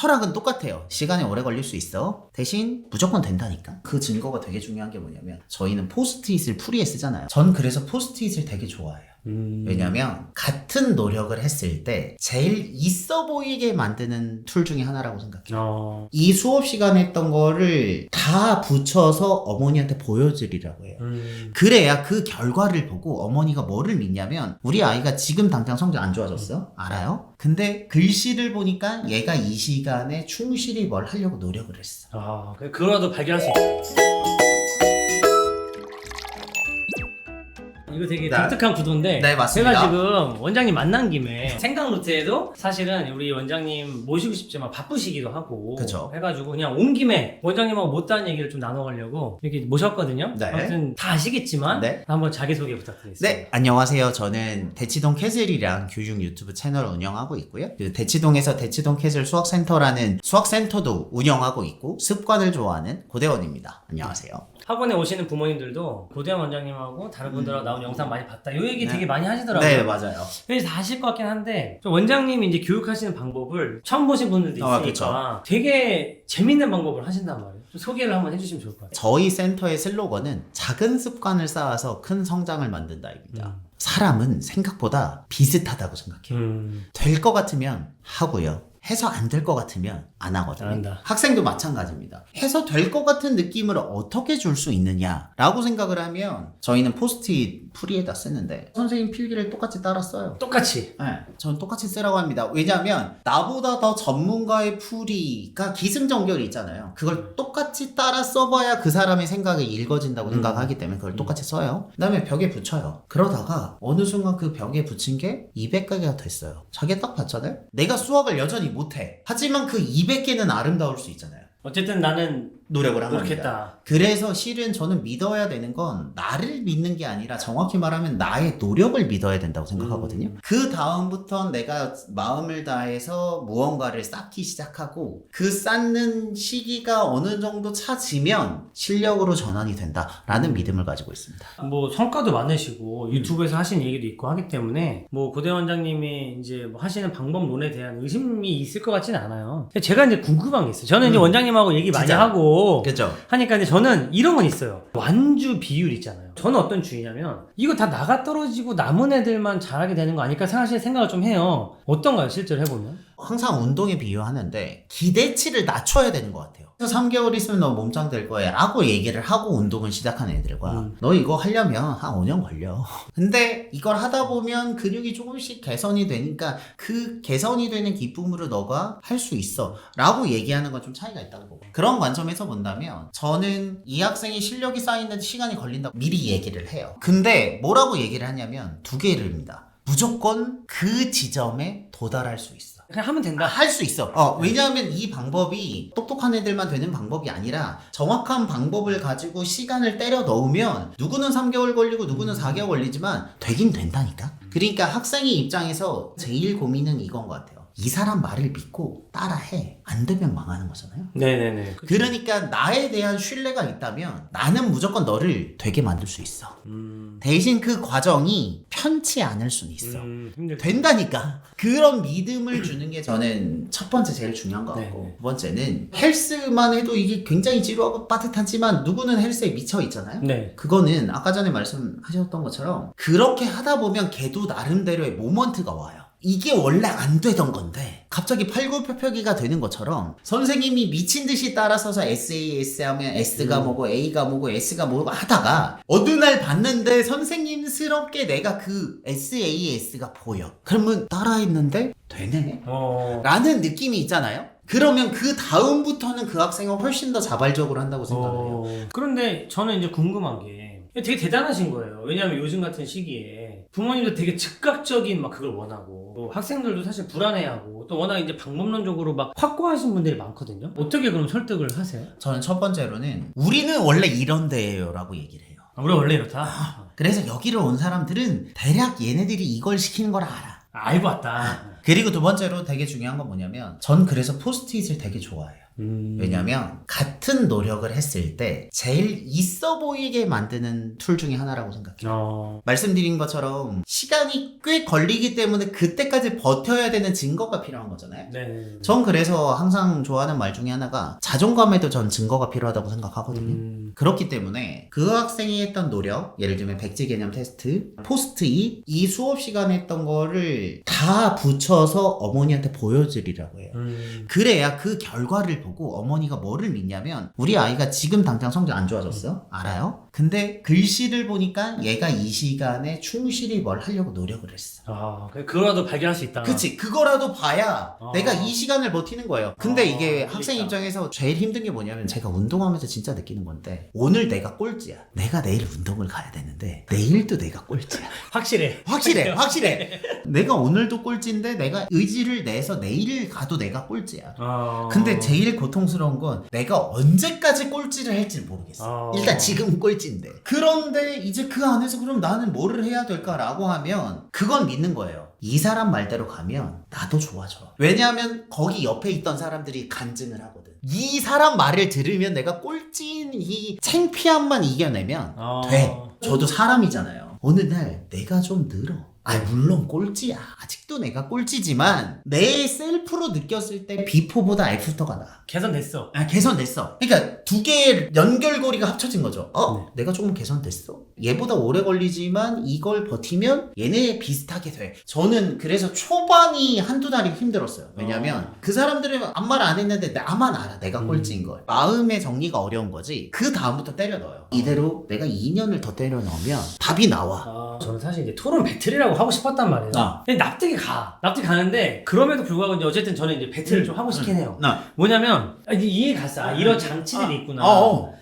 철학은 똑같아요. 시간이 오래 걸릴 수 있어. 대신 무조건 된다니까. 그 증거가 되게 중요한 게 뭐냐면 저희는 포스트잇을 풀이에 쓰잖아요. 전 그래서 포스트잇을 되게 좋아해요. 왜냐면 같은 노력을 했을 때 제일 있어 보이게 만드는 툴 중에 하나라고 생각해요. 이 수업 시간에 했던 거를 다 붙여서 어머니한테 보여드리라고 해요. 그래야 그 결과를 보고 어머니가 뭐를 믿냐면 우리 아이가 지금 당장 성적 안 좋아졌어요? 알아요? 근데 글씨를 보니까 얘가 이 시간에 충실히 뭘 하려고 노력을 했어. 그거라도 발견할 수 있어. 이거 되게 독특한 구도인데 네, 맞습니다. 제가 지금 원장님 만난 김에 생각 노트에도 사실은 우리 원장님 모시고 싶지만 바쁘시기도 하고 그쵸. 해가지고 그냥 온 김에 원장님하고 못다한 얘기를 좀 나눠가려고 이렇게 모셨거든요. 네. 아무튼 다 아시겠지만 네. 한번 자기소개 부탁드리겠습니다. 네, 안녕하세요. 저는 대치동 캐슬이랑 교육 유튜브 채널을 운영하고 있고요. 그 대치동에서 대치동 캐슬 수학센터라는 수학센터도 운영하고 있고 습관을 좋아하는 고대원입니다. 안녕하세요. 학원에 오시는 부모님들도 고대원 원장님하고 다른 분들하고 나온 영상 많이 봤다. 이 얘기 되게 많이 하시더라고요. 네, 맞아요. 그래서 다 아실 것 같긴 한데 좀 원장님이 이제 교육하시는 방법을 처음 보신 분들도 있으니까 되게 재밌는 방법을 하신단 말이에요. 좀 소개를 한번 해주시면 좋을 것 같아요. 저희 센터의 슬로건은 작은 습관을 쌓아서 큰 성장을 만든다입니다. 사람은 생각보다 비슷하다고 생각해요. 될 것 같으면 하고요. 해서 안 될 것 같으면 안 하거든요. 안 한다. 학생도 마찬가지입니다. 해서 될 것 같은 느낌을 어떻게 줄 수 있느냐라고 생각을 하면 저희는 포스트잇 풀이에다 쓰는데 선생님 필기를 똑같이 따라 써요. 똑같이. 네, 전 똑같이 쓰라고 합니다. 왜냐하면 나보다 더 전문가의 풀이가 기승전결이 있잖아요. 그걸 똑같이 따라 써봐야 그 사람의 생각이 읽어진다고 생각하기 때문에 그걸 똑같이 써요. 그 다음에 벽에 붙여요. 그러다가 어느 순간 그 벽에 붙인 게 200개가 됐어요. 자기가 딱 봤잖아요. 내가 수학을 여전히 못해. 하지만 그 200개는 아름다울 수 있잖아요. 어쨌든 나는 노력을 한 노력했다. 겁니다. 그래서 실은 저는 믿어야 되는 건 나를 믿는 게 아니라 정확히 말하면 나의 노력을 믿어야 된다고 생각하거든요. 그 다음부터 내가 마음을 다해서 무언가를 쌓기 시작하고 그 쌓는 시기가 어느 정도 차지면 실력으로 전환이 된다라는 믿음을 가지고 있습니다. 뭐 성과도 많으시고 유튜브에서 하신 얘기도 있고 하기 때문에 뭐 고대 원장님이 이제 뭐 하시는 방법론에 대한 의심이 있을 것 같지는 않아요. 제가 이제 궁금한 게 있어요. 저는 이제 원장님하고 얘기 많이 진짜. 하고 그죠? 하니까 이제 저는 이런 건 있어요. 완주 비율 있잖아요. 저는 어떤 주의냐면 이거 다 나가 떨어지고 남은 애들만 잘하게 되는 거 아닐까 생각을 좀 해요. 어떤가요? 실제로 해보면? 항상 운동에 비유하는데 기대치를 낮춰야 되는 것 같아요. 3개월 있으면 너 몸짱 될 거야 라고 얘기를 하고 운동을 시작하는 애들과 너 이거 하려면 한 5년 걸려. 근데 이걸 하다 보면 근육이 조금씩 개선이 되니까 그 개선이 되는 기쁨으로 너가 할 수 있어 라고 얘기하는 건 좀 차이가 있다고 보고, 그런 관점에서 본다면 저는 이 학생이 실력이 쌓이는데 시간이 걸린다고 미리 얘기를 해요. 근데 뭐라고 얘기를 하냐면 두 개를입니다. 무조건 그 지점에 도달할 수 있어. 그냥 하면 된다. 할 수 있어. 왜냐하면 이 방법이 똑똑한 애들만 되는 방법이 아니라 정확한 방법을 가지고 시간을 때려 넣으면 누구는 3개월 걸리고 누구는 4개월 걸리지만 되긴 된다니까. 그러니까 학생의 입장에서 제일 고민은 이건 것 같아요. 이 사람 말을 믿고 따라해. 안 되면 망하는 거잖아요. 네네네. 그러니까 나에 대한 신뢰가 있다면 나는 무조건 너를 되게 만들 수 있어. 대신 그 과정이 편치 않을 수는 있어. 된다니까. 그런 믿음을 주는 게 저는 첫 번째 제일 중요한 것 같고, 네. 두 번째는 헬스만 해도 이게 굉장히 지루하고 빠듯하지만 누구는 헬스에 미쳐 있잖아요. 네. 그거는 아까 전에 말씀하셨던 것처럼 그렇게 하다 보면 걔도 나름대로의 모먼트가 와요. 이게 원래 안 되던 건데 갑자기 팔굽혀펴기가 되는 것처럼 선생님이 미친 듯이 따라서서 SAS 하면 S가 뭐고 A가 뭐고 S가 뭐고 하다가 어느 날 봤는데 선생님스럽게 내가 그 SAS가 보여. 그러면 따라했는데 되네 라는 느낌이 있잖아요. 그러면 그 다음부터는 그 학생은 훨씬 더 자발적으로 한다고 생각해요. 그런데 저는 이제 궁금한 게 되게 대단하신 거예요. 왜냐하면 요즘 같은 시기에 부모님도 되게 즉각적인 막 그걸 원하고 또 학생들도 사실 불안해하고 또 워낙 이제 방법론적으로 막 확고하신 분들이 많거든요. 어떻게 그럼 설득을 하세요? 저는 첫 번째로는 우리는 원래 이런 데예요 라고 얘기를 해요. 우리 원래 이렇다. 그래서 여기로 온 사람들은 대략 얘네들이 이걸 시키는 걸 알아. 알고 왔다. 그리고 두 번째로 되게 중요한 건 뭐냐면 전 그래서 포스트잇을 되게 좋아해요. 왜냐면 같은 노력을 했을 때 제일 있어 보이게 만드는 툴 중에 하나라고 생각해요. 말씀드린 것처럼 시간이 꽤 걸리기 때문에 그때까지 버텨야 되는 증거가 필요한 거잖아요. 네. 전 그래서 항상 좋아하는 말 중에 하나가 자존감에도 전 증거가 필요하다고 생각하거든요. 그렇기 때문에 그 학생이 했던 노력, 예를 들면 백지 개념 테스트, 포스트잇, 이 수업 시간에 했던 거를 다 붙여서 어머니한테 보여드리라고 해요. 그래야 그 결과를 보고 어머니가 뭐를 믿냐면 우리 아이가 지금 당장 성적 안 좋아졌어? 알아요? 근데 글씨를 보니까 얘가 이 시간에 충실히 뭘 하려고 노력을 했어. 그거라도 발견할 수 있다. 그치, 그거라도 봐야 내가 이 시간을 버티는 거예요. 근데 이게 학생 그러니까. 입장에서 제일 힘든 게 뭐냐면 제가 운동하면서 진짜 느끼는 건데 오늘 내가 꼴찌야. 내가 내일 운동을 가야 되는데 내일도 내가 꼴찌야. 확실해. 내가 오늘도 꼴찌인데 내가 의지를 내서 내일 가도 내가 꼴찌야. 근데 제일 고통스러운 건 내가 언제까지 꼴찌를 할지 모르겠어. 일단 지금 꼴찌인데. 그런데 이제 그 안에서 그럼 나는 뭐를 해야 될까라고 하면 그건 믿는 거예요. 이 사람 말대로 가면 나도 좋아져. 왜냐하면 거기 옆에 있던 사람들이 간증을 하거든. 이 사람 말을 들으면 내가 꼴찌인 이 창피함만 이겨내면 돼. 저도 사람이잖아요. 어느 날 내가 좀 늘어. 물론 꼴찌야. 아직도 내가 꼴찌지만 내 셀프로 느꼈을 때 비포보다 애프터가 나아. 개선됐어. 개선됐어. 그러니까 두 개의 연결고리가 합쳐진 거죠. 내가 조금 개선됐어. 얘보다 오래 걸리지만 이걸 버티면 얘네 비슷하게 돼. 저는 그래서 초반이 한두 달이 힘들었어요. 왜냐면 그 사람들은 아무 말 안 했는데 나만 알아. 내가 꼴찌인 걸. 마음의 정리가 어려운 거지. 그 다음부터 때려 넣어요. 이대로 내가 2년을 더 때려 넣으면 답이 나와. 저는 사실 이제 토론 배틀이라고 하고 싶었단 말이에요. 근데 납득이 가는데 그럼에도 불구하고 이제 어쨌든 저는 이제 배틀을 좀 하고 싶긴 해요. 뭐냐면 이제 이해 갔어. 이런 장치들이 있구나.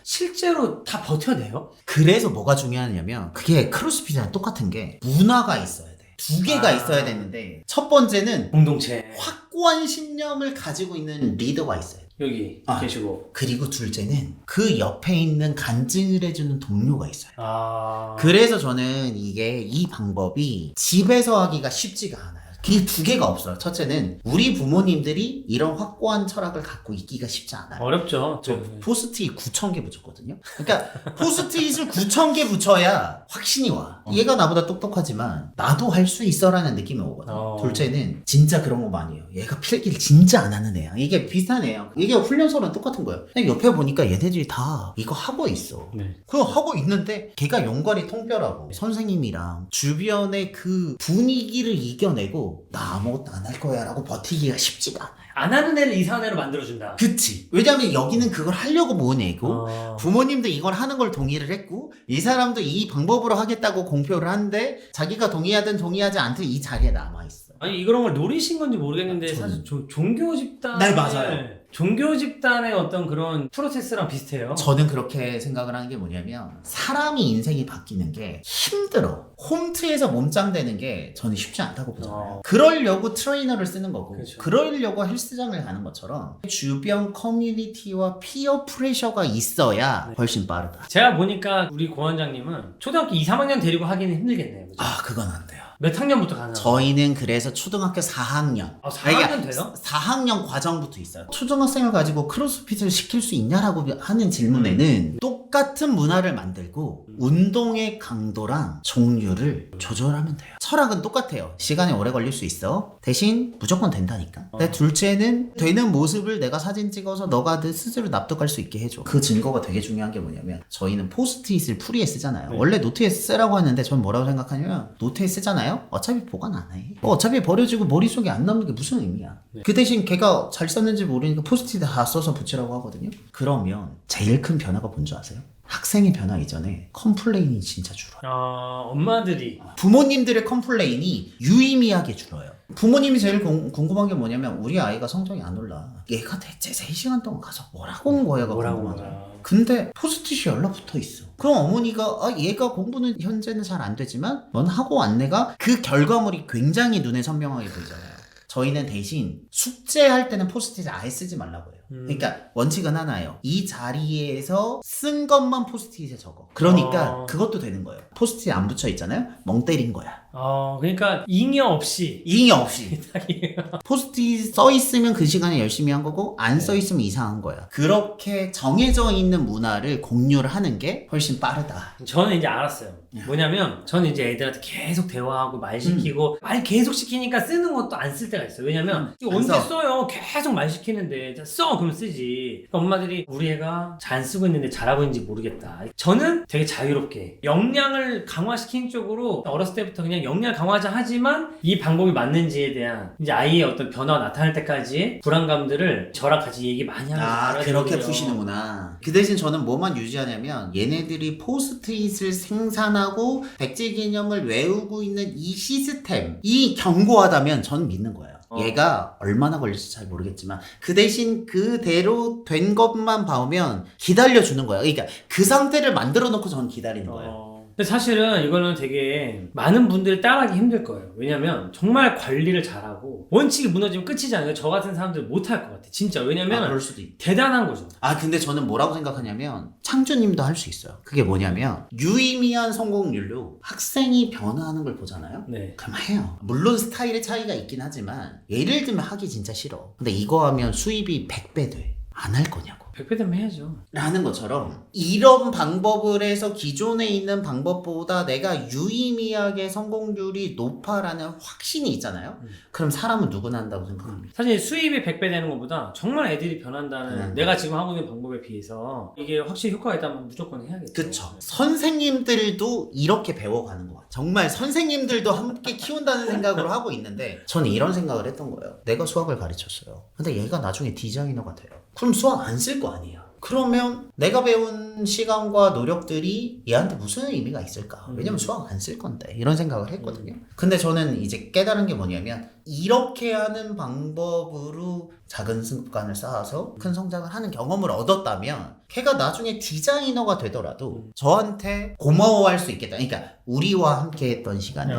실제로 다 버텨내요? 그래서 뭐가 중요하냐면 그게 크로스핏이랑 똑같은 게 문화가 있어야 돼. 두 개가 있어야 되는데 첫 번째는 공동체. 확고한 신념을 가지고 있는 리더가 있어요. 여기 계시고. 그리고 둘째는 그 옆에 있는 간증을 해주는 동료가 있어요. 그래서 저는 이 방법이 집에서 하기가 쉽지가 않아요. 그 두 개가 없어요. 첫째는 우리 부모님들이 이런 확고한 철학을 갖고 있기가 쉽지 않아요. 어렵죠. 저 포스트잇 9,000개 붙였거든요. 그러니까 포스트잇을 9,000개 붙여야 확신이 와. 얘가 나보다 똑똑하지만 나도 할 수 있어라는 느낌이 오거든. 둘째는 진짜 그런 거 많이 해요. 얘가 필기를 진짜 안 하는 애야. 이게 비슷한 애야. 이게 훈련소랑 똑같은 거예요. 그냥 옆에 보니까 얘네들이 다 이거 하고 있어. 그거 하고 있는데 걔가 연관이 통뼈라고 선생님이랑 주변의 그 분위기를 이겨내고 나 아무것도 안 할 거야 라고 버티기가 쉽지가 않아요. 안 하는 애를 이상한 애로 만들어준다. 그치. 왜냐면 여기는 그걸 하려고 모은 애고 부모님도 이걸 하는 걸 동의를 했고 이 사람도 이 방법으로 하겠다고 공표를 하는데 자기가 동의하든 동의하지 않든 이 자리에 남아있어. 아니 이런 걸 노리신 건지 모르겠는데 사실 종교 집단. 네, 맞아요. 종교 집단의 어떤 그런 프로세스랑 비슷해요. 저는 그렇게 생각을 하는 게 뭐냐면 사람이 인생이 바뀌는 게 힘들어. 홈트에서 몸짱되는 게 저는 쉽지 않다고 보잖아요. 그러려고 트레이너를 쓰는 거고 그렇죠. 그러려고 헬스장을 가는 것처럼 주변 커뮤니티와 피어 프레셔가 있어야 훨씬 빠르다. 제가 보니까 우리 고 원장님은 초등학교 2, 3학년 데리고 하기는 힘들겠네요. 그죠? 그건 안 돼요. 몇 학년부터 가나요? 저희는 그래서 초등학교 4학년. 4학년 돼요? 4학년 과정부터 있어요. 초등학생을 가지고 크로스핏을 시킬 수 있냐라고 하는 질문에는 똑같은 문화를 만들고 운동의 강도랑 종류를 조절하면 돼요. 철학은 똑같아요. 시간이 오래 걸릴 수 있어. 대신 무조건 된다니까. 근데 둘째는 되는 모습을 내가 사진 찍어서 너가 스스로 납득할 수 있게 해줘. 그 증거가 되게 중요한 게 뭐냐면 저희는 포스트잇을 풀이에 쓰잖아요. 원래 노트에 쓰라고 하는데 전 뭐라고 생각하냐면 노트에 쓰잖아요. 어차피 보관 안 해. 어차피 버려지고 머릿속에 안 남는 게 무슨 의미야. 그 대신 걔가 잘 썼는지 모르니까 포스트잇 다 써서 붙이라고 하거든요. 그러면 제일 큰 변화가 뭔지 아세요? 학생의 변화 이전에 컴플레인이 진짜 줄어요. 엄마들이 부모님들의 컴플레인이 유의미하게 줄어요. 부모님이 제일 궁금한 게 뭐냐면 우리 아이가 성적이 안 올라. 얘가 대체 3시간 동안 가서 뭐라고 온 거야가 궁금하잖아. 근데 포스트잇이 연락 붙어 있어. 그럼 어머니가 얘가 공부는 현재는 잘 안 되지만 넌 하고 왔네가 그 결과물이 굉장히 눈에 선명하게 보이잖아요. 저희는 대신 숙제할 때는 포스트잇을 아예 쓰지 말라고 해요. 그러니까 원칙은 하나예요. 이 자리에서 쓴 것만 포스트잇에 적어. 그러니까 그것도 되는 거예요. 포스트잇 안 붙여 있잖아요. 멍 때린 거야. 그러니까 잉여 없이 포스트잇 써 있으면 그 시간에 열심히 한 거고 안 써 있으면 이상한 거야. 그렇게 정해져 있는 문화를 공유를 하는 게 훨씬 빠르다. 저는 이제 알았어요. 뭐냐면 저는 이제 애들한테 계속 대화하고 말 시키고 말 계속 시키니까 쓰는 것도 안 쓸 때가 있어요. 왜냐면 이거 언제 써요? 계속 말 시키는데 써 그러면 쓰지. 그러니까 엄마들이 우리 애가 잘 안 쓰고 있는데 잘하고 있는지 모르겠다. 저는 되게 자유롭게 역량을 강화시키는 쪽으로 어렸을 때부터 그냥 역량을 강화하자 하지만 이 방법이 맞는지에 대한 이제 아이의 어떤 변화가 나타날 때까지 불안감들을 저랑 같이 얘기 많이 하면서 그렇게 푸시는구나. 그 대신 저는 뭐만 유지하냐면 얘네들이 포스트잇을 생산하고 백지 개념을 외우고 있는 이 시스템이 견고하다면 전 믿는 거예요. 얘가 얼마나 걸릴지 잘 모르겠지만 그 대신 그대로 된 것만 봐오면 기다려주는 거예요. 그러니까 그 상태를 만들어 놓고 저는 기다리는 거예요. 근데 사실은 이거는 되게 많은 분들이 따라하기 힘들 거예요. 왜냐면 정말 관리를 잘하고 원칙이 무너지면 끝이잖아요. 저 같은 사람들 못할 것 같아. 진짜. 왜냐면 그럴 수도 있다. 대단한 거죠. 근데 저는 뭐라고 생각하냐면 창조님도 할 수 있어요. 그게 뭐냐면 유의미한 성공률로 학생이 변화하는 걸 보잖아요. 네. 그럼 해요. 물론 스타일의 차이가 있긴 하지만 예를 들면 하기 진짜 싫어. 근데 이거 하면 수입이 100배 돼. 안 할 거냐고. 100배 되면 해야죠. 라는 것처럼 이런 방법을 해서 기존에 있는 방법보다 내가 유의미하게 성공률이 높아라는 확신이 있잖아요. 그럼 사람은 누구나 한다고 생각합니다. 사실 수입이 100배 되는 것보다 정말 애들이 변한다는 내가 지금 하고 있는 방법에 비해서 이게 확실히 효과가 있다면 무조건 해야겠죠. 그쵸. 선생님들도 이렇게 배워가는 것 같아요. 정말 선생님들도 함께 키운다는 생각으로 하고 있는데 저는 이런 생각을 했던 거예요. 내가 수학을 가르쳤어요. 근데 얘가 나중에 디자이너가 돼요. 그럼 수학 안 쓸 거 아니에요. 그러면 내가 배운 시간과 노력들이 얘한테 무슨 의미가 있을까? 왜냐면 수학 안 쓸 건데 이런 생각을 했거든요. 근데 저는 이제 깨달은 게 뭐냐면 이렇게 하는 방법으로 작은 습관을 쌓아서 큰 성장을 하는 경험을 얻었다면 걔가 나중에 디자이너가 되더라도 저한테 고마워할 수 있겠다. 그러니까 우리와 함께 했던 시간을.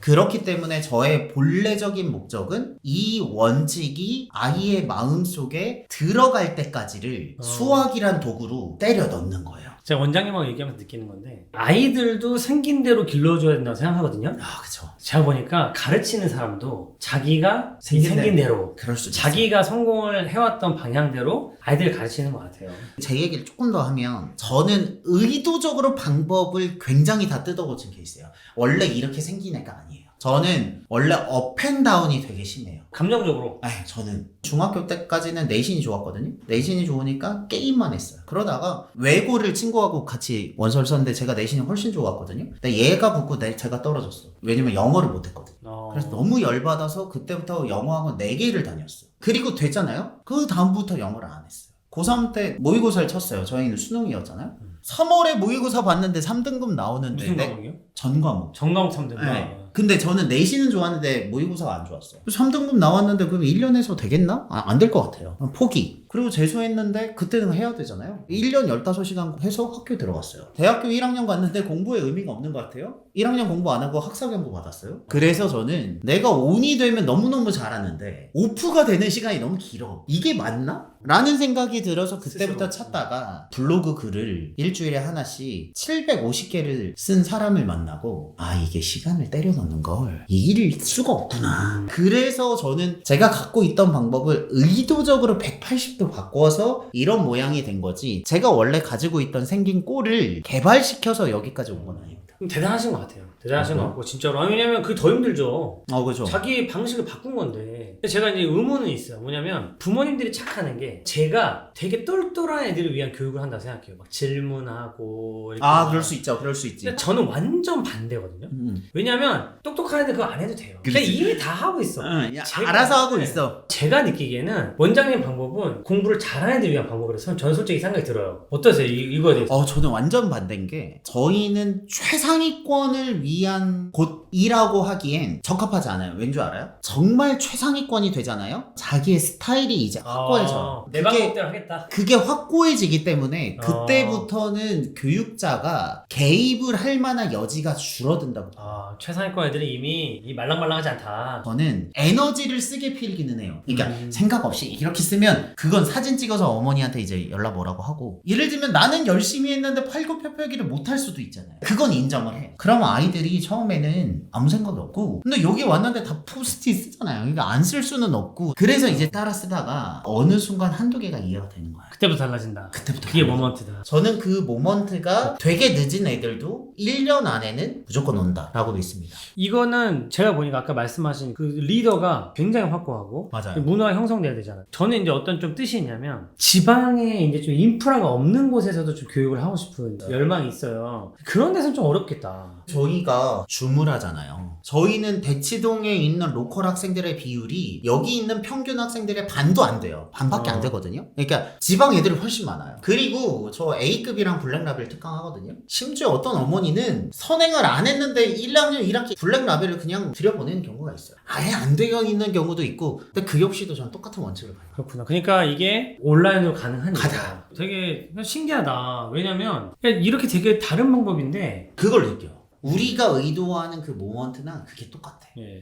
그렇기 때문에 저의 본래적인 목적은 이 원칙이 아이의 마음속에 들어갈 때까지를 수학이란 도구로 때려 넣는 거예요. 제가 원장님하고 얘기하면서 느끼는 건데 아이들도 생긴 대로 길러줘야 된다고 생각하거든요. 그쵸. 제가 보니까 가르치는 사람도 자기가 생긴 대로 그럴 수 자기가 성공을 해왔던 방향대로 아이들을 가르치는 것 같아요. 제 얘기를 조금 더 하면 저는 의도적으로 방법을 굉장히 다 뜯어고친 케이스예요. 원래 이렇게 생긴 애가 아니에요. 저는 원래 업앤다운이 되게 심해요. 감정적으로? 저는 중학교 때까지는 내신이 좋았거든요. 내신이 좋으니까 게임만 했어요. 그러다가 외고를 친구하고 같이 원서를 썼는데 제가 내신이 훨씬 좋았거든요. 근데 얘가 붙고 제가 떨어졌어. 왜냐면 영어를 못했거든요. 그래서 너무 열받아서 그때부터 영어학원 4개를 다녔어요. 그리고 됐잖아요. 그 다음부터 영어를 안 했어요. 고3 때 모의고사를 쳤어요. 저희는 수능이었잖아요. 3월에 모의고사 봤는데 3등급 나오는데 무슨 과목이요? 전 과목. 전 과목 3등급. 네. 근데 저는 내신은 좋았는데 모의고사가 안 좋았어요. 3등급 나왔는데 그럼 1년 해서 되겠나? 안 될 것 같아요. 포기. 그리고 재수했는데 그때는 해야 되잖아요. 1년 15시간 해서 학교에 들어갔어요. 대학교 1학년 갔는데 공부에 의미가 없는 것 같아요. 1학년 공부 안 하고 학사경부 받았어요. 그래서 저는 내가 온이 되면 너무너무 잘하는데 오프가 되는 시간이 너무 길어. 이게 맞나? 라는 생각이 들어서 그때부터 찾다가 블로그 글을 일주일에 하나씩 750개를 쓴 사람을 만나고 이게 시간을 때려 넣는 걸 이길 수가 없구나. 그래서 저는 제가 갖고 있던 방법을 의도적으로 180도 바꿔서 이런 모양이 된 거지 제가 원래 가지고 있던 생긴 꼴을 개발시켜서 여기까지 온 건 아닙니다. 대단하신 것 같아요. 대단하신 것 같고 진짜로. 왜냐면 그게 더 힘들죠. 그죠. 자기 방식을 바꾼 건데. 제가 이제 의문은 있어요. 뭐냐면 부모님들이 착하는 게 제가 되게 똘똘한 애들을 위한 교육을 한다고 생각해요. 막 질문하고 이렇게 그럴 수 있죠. 그럴 수 있지. 근데 저는 완전 반대거든요. 왜냐면 똑똑한 애들 그거 안 해도 돼요. 그냥 이미 다 하고 있어. 알아서 하고 있어. 제가 느끼기에는 원장님 방법은 공부를 잘하는 애들 위한 방법이라서 저는 솔직히 생각이 들어요. 어떠세요? 이거에 대해서? 저는 완전 반대인 게 저희는 최상위권을 위해 위한 곳이라고 하기엔 적합하지 않아요. 왠 줄 알아요? 정말 최상위권이 되잖아요. 자기의 스타일이 이제 확고해져요. 내 방법대로 하겠다. 그게 확고해지기 때문에 그때부터는 교육자가 개입을 할 만한 여지가 줄어든다고. 최상위권 애들은 이미 이 말랑말랑하지 않다. 저는 에너지를 쓰게 필기는 해요. 그러니까 생각 없이 이렇게 쓰면 그건 사진 찍어서 어머니한테 이제 연락 오라고 하고, 예를 들면 나는 열심히 했는데 팔굽혀펴기를 못할 수도 있잖아요. 그건 인정을 해. 그럼 아이들이 처음에는 아무 생각이 없고, 근데 여기 왔는데 다 포스트잇 쓰잖아요. 그러니까 안 쓸 수는 없고, 그래서 이제 따라 쓰다가 어느 순간 한두 개가 이해가 되는 거야. 그때부터 달라진다. 그때부터 그게 달라져. 모먼트다. 저는 그 모먼트가 되게 늦은 애들도 1년 안에는 무조건 온다라고 믿습니다. 이거는 제가 보니까 아까 말씀하신 그 리더가 굉장히 확고하고 맞아요. 문화가 형성돼야 되잖아요. 저는 이제 어떤 좀 뜻이 있냐면 지방에 이제 좀 인프라가 없는 곳에서도 좀 교육을 하고 싶은 열망이 있어요. 그런 데서는 좀 어렵겠다. 저희가 줌을 하잖아요. 저희는 대치동에 있는 로컬 학생들의 비율이 여기 있는 평균 학생들의 반도 안 돼요. 반밖에 안 되거든요. 그러니까 지방 애들이 훨씬 많아요. 그리고 저 A급이랑 블랙라벨 특강하거든요. 심지어 어떤 어머니는 선행을 안 했는데 1학년 1학기 블랙라벨을 그냥 들여보내는 경우가 있어요. 아예 안 되어 있는 경우도 있고, 근데 그 역시도 전 똑같은 원칙을 봐요. 그렇구나. 그러니까 이게 온라인으로 가능하니까 가다. 되게 신기하다. 왜냐면 이렇게 되게 다른 방법인데 그걸 느껴. 우리가 의도하는 그 모먼트나 그게 똑같아.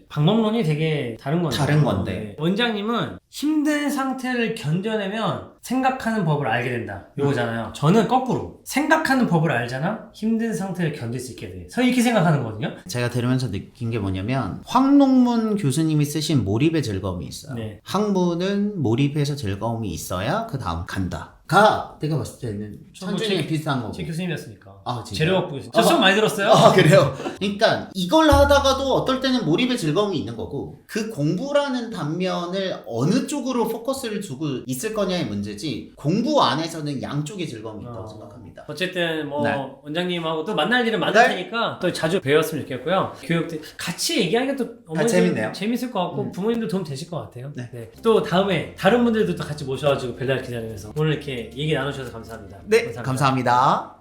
방법론이 되게 다른 건데. 다른 건데. 원장님은 힘든 상태를 견뎌내면 생각하는 법을 알게 된다. 요거잖아요. 저는 거꾸로 생각하는 법을 알잖아. 힘든 상태를 견딜 수 있게 돼. 저는 이렇게 생각하는 거거든요. 제가 들으면서 느낀 게 뭐냐면, 황농문 교수님이 쓰신 몰입의 즐거움이 있어요. 네. 학문은 몰입해서 즐거움이 있어야 그 다음 간다. 가 내가 봤을 때는 천준이 비슷한 거고. 제 교수님이었으니까. 아, 진짜요? 재료학부 교수님. 저 수업 많이 들었어요. 아, 그래요? 그러니까 이걸 하다가도 어떨 때는 몰입의 즐거움이 있는 거고, 그 공부라는 단면을 어느 쪽으로 포커스를 두고 있을 거냐의 문제지, 공부 안에서는 양쪽의 즐거움이 있다고 생각합니다. 어쨌든 뭐 네. 원장님하고 또 만날 일은 많을 네. 테니까 또 자주 배웠으면 좋겠고요. 교육 때 같이 얘기하는 게 또 어머니들 재밌네요. 재밌을 것 같고 부모님도 도움 되실 것 같아요. 네. 또 다음에 다른 분들도 또 같이 모셔가지고 벨날 기다리면서 오늘 이렇게 얘기 나누셔서 감사합니다. 네, 감사합니다.